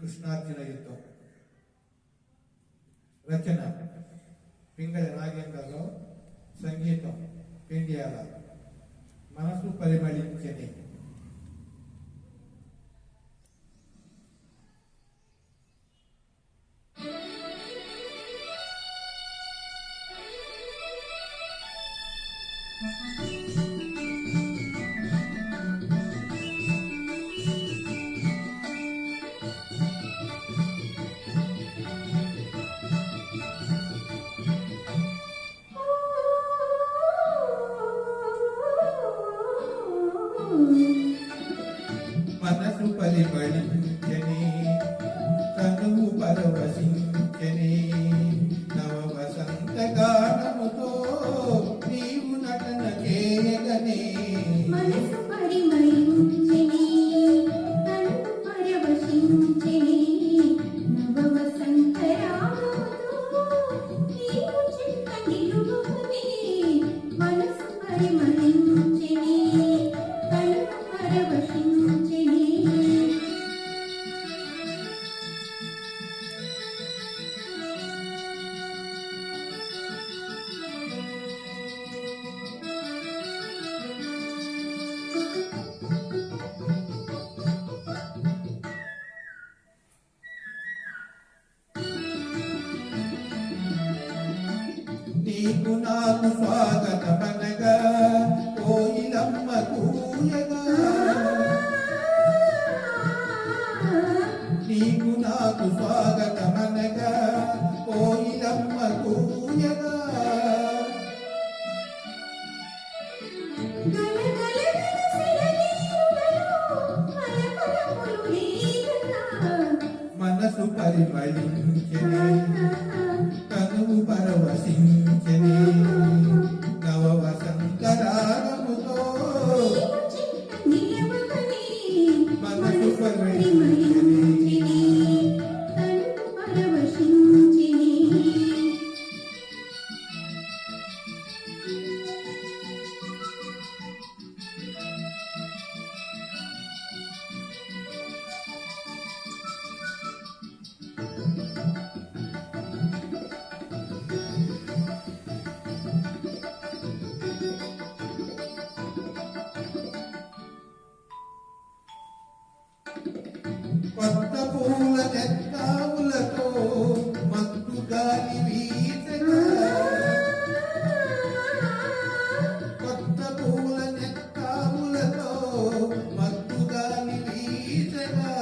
కృష్ణార్జున యుద్ధం. రచన పింగళి నాగేంద్రరావు, సంగీతం పెండియాల. మనసు పరిమళించని. మనసు పరిమళించని, తనువు పరవశించని, నవ వసంత గానముతో నీవు నటన చేయగనే. మనసు పరిమళించని, తనువు పరవశించని, నవ వసంత రాగముతో నీవు చిన్న నిలువగనే. మనసు పరిమళించని, తనువు పరవశించని. నీకు నాకు స్వాగతమనగా కోయిలమ్మ కూయగా. నీకు నాకు స్వాగతమనగా కోయిలమ్మ కూయగా. మనసు పరిమళించని, తనువు పరవశించని, నవ వసంత రాగముతో మనసు పరిమళించని. కొత్త పూల నెత్తావులతో మత్తు గాలి వీచగా. కొత్త పూల నెత్తావులతో మత్తు గాలి వీచగా.